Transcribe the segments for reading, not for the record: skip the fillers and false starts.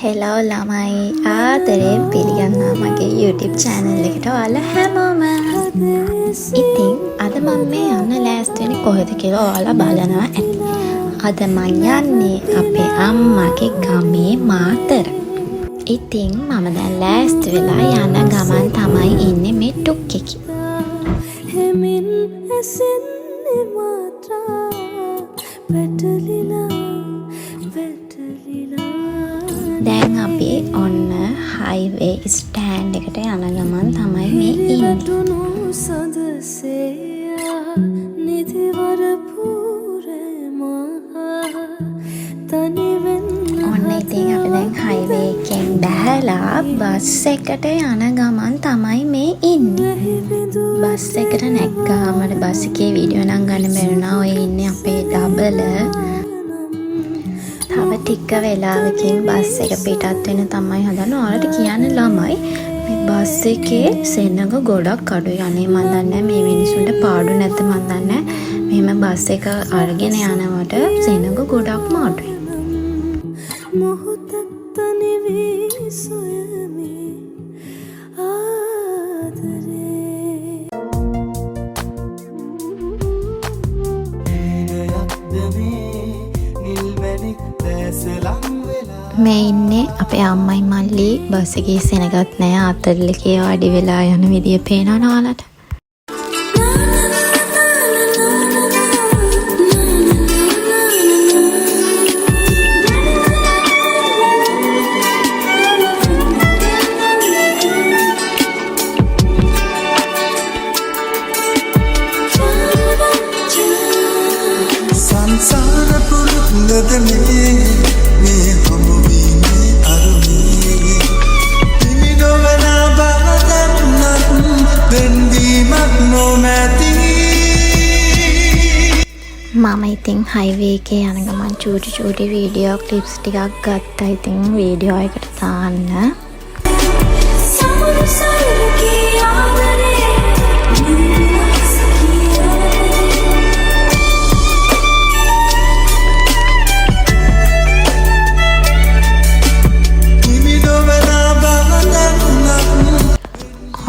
Hello ළමයි ආදරයෙන් පිළිගන්නවා මගේ YouTube channel එකට ඔයාලා හැමෝම. ඉතින් අද මම මේ යන්න ලෑස්ති වෙන්නේ කොහෙද කියලා ඔයාලා බලනවා ඇති. අද මම යන්නේ අපේ අම්මාගේ ගමේ මාතර. ඉතින් මම දැන් ලෑස්ති වෙලා යන ගමන් තමයි ඉන්නේ මේ ටුක් එකේ. හෙමින් ඇසෙන්නේ මාත්‍රා වැටලිලා දැන් අපි ඔන්න හයිවේ ස්ටෑන්ඩ් එකට යන ගමන් තමයි මේ ඉන්නේ. ඔන්න ඉතින් අපි දැන් හයිවේ එකෙන් බැහැලා බස් එකට යන ගමන් තමයි මේ ඉන්නේ. බස් එකට නැග්ගාම බස් එකේ වීඩියෝ නම් ගන්න බැරුණා. ඔය ඉන්නේ අපේ ඩබල. තව ටික වෙලාවකින් බස් එක පිටත් වෙන තමයි හදන. ඔයාලට කියන්න ළමයි මේ බස් එකේ සෙනඟ ගොඩක් අඩුයි. අනේ මන් දන්නේ මේ මිනිස්සුන්ට පාඩු නැද්ද මන් දන්නේ. මෙහෙම බස් එක අරගෙන යනකොට සෙනඟ ගොඩක්ම අඩුයි. මොහොතක් තනි වී සොයමි මේ ඉන්නේ අපේ අම්මයි මල්ලි. බස් එකේ සෙනගත් නෑ. අතල්ලකේ වාඩි වෙලා යන විදිය පේනවද ඔයාලට? සංසාර පුරුද්දද මේ හමුවීමේ අරුමේ හිමි නොවන බවදන්නත් වෙන්වීමක් නොමැති. මම ඉතින් හයිවේ එකේ යන ගමන් චූටි වීඩියෝ ක්ලිප්ස් ටිකක් ගත්තා. ඉතින් වීඩියෝ එකට දාන්න.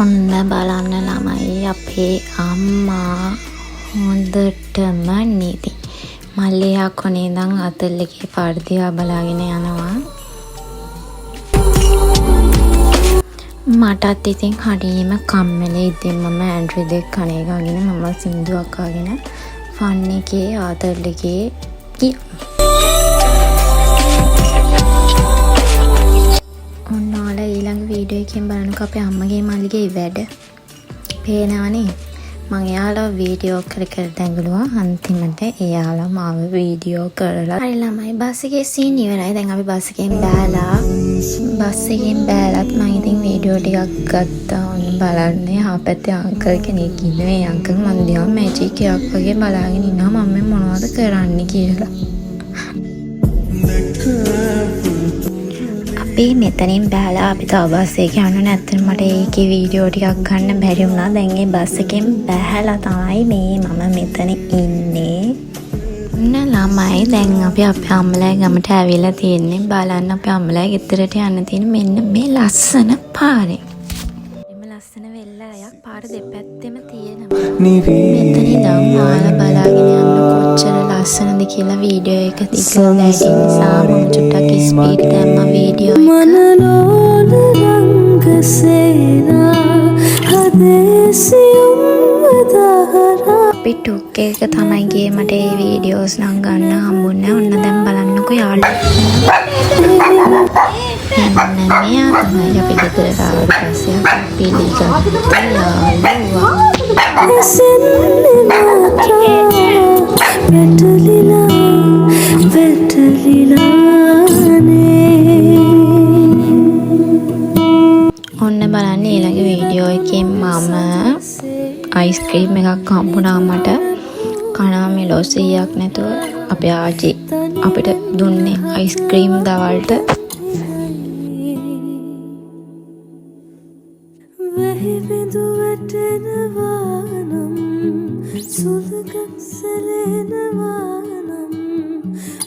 ඔන්න බලන්න ළමයි අපේ අම්මා හොඳටම නිදි. මල්ලියා කොනේ ඉඳන් අතල්ලකේ පාඩදියා බලාගෙන යනවා. මටත් ඉතින් හරියම කම්මැලි. ඉතින් මම ඇන්ඩ්‍රි දෙක් කනේ ගාගෙන මම සින්දුවක් අහගෙන ෆන් එකේ අතල්ලකේ ඊළඟ වීඩියෝ එකෙන් බලනකොට අපේ අම්මගේ මල්ලිගේ වැඩ පේනවනේ. මම එයාලා වීඩියෝ කර දැඟලුවා. අන්තිමට එයාලා මාව වීඩියෝ කරලා හරි ළමයි බස් එකේ සීන් ඉවරයි. දැන් අපි බස් එකෙන් බෑලත් මම ඉතින් වීඩියෝ ටිකක් ගත්තා. ඔන්න බලන්න යහපැත්තේ අංකල් කෙනෙක් ඉන්නේ. ඒ අංකල් මන් දිහා මැජික් එකක් වගේ බලාගෙන ඉන්නවා මම මොනවද කරන්නේ කියලා. අපි මෙතනින් බැලලා අපි තව බස් එකේ යන්න නැත්නම් මට ඒකේ වීඩියෝ ටිකක් ගන්න බැරි වුණා. දැන් ඒ බස් එකෙන් බැහැලා තමයි මේ මම මෙතන ඉන්නේ. ළමයි දැන් අපි අපේ අම්මලා ගමට ඇවිල්ලා තියෙන්නේ. බලන්න අපේ අම්මලා ගෙදරට යන්න තියෙන මෙන්න මේ ලස්සන පාරේ. මේ ලස්සන වෙල්ලායක් පාර දෙපැත්තෙම තියෙනවා. මෙතන ඉඳන් ඔයාලා බලාගෙන යන්න කොච්චර ලස්සනද කියලා වීඩියෝ එක දිගට නැති නිසා මම චුට්ටක් ස්පීඩ් දැම්මා වීඩියෝ එක. මනලෝල රංගසේනා හදේසියුම් වදහරා අපි ටුක් එක තමයි ගියේ. මට ඒ වීඩියෝස් නම් ගන්න හම්බුනේ. ඔන්න දැන් බලන්නකෝ යාළුවෝ. මෙන්න මෙයා තමයි අපි ගෙදරට ආවට පස්සේ පිළිගත්ත යාළුවා. ඔන්න බලන්න ඊළඟ වීඩියෝ එකෙන් මම අයිස්ක්‍රීම් එකක් හම්බුණා මට. කනවා මෙලෝ 100ක් නැතුව අපේ ආච්චි අපිට දුන්නේ අයිස්ක්‍රීම් දවල්ට.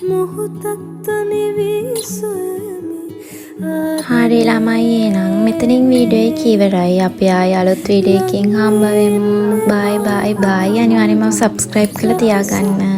මොහොතක් තනි වී සොයමි හරි ළමයි එහෙනම් මෙතනින් වීඩියෝ එක ඉවරයි. අපි ආයෙ අලුත් වීඩියෝ එකකින් හම්බ වෙමු. බයි බයි බයි. අනිවාර්යෙන්ම subscribe කරලා තියාගන්න.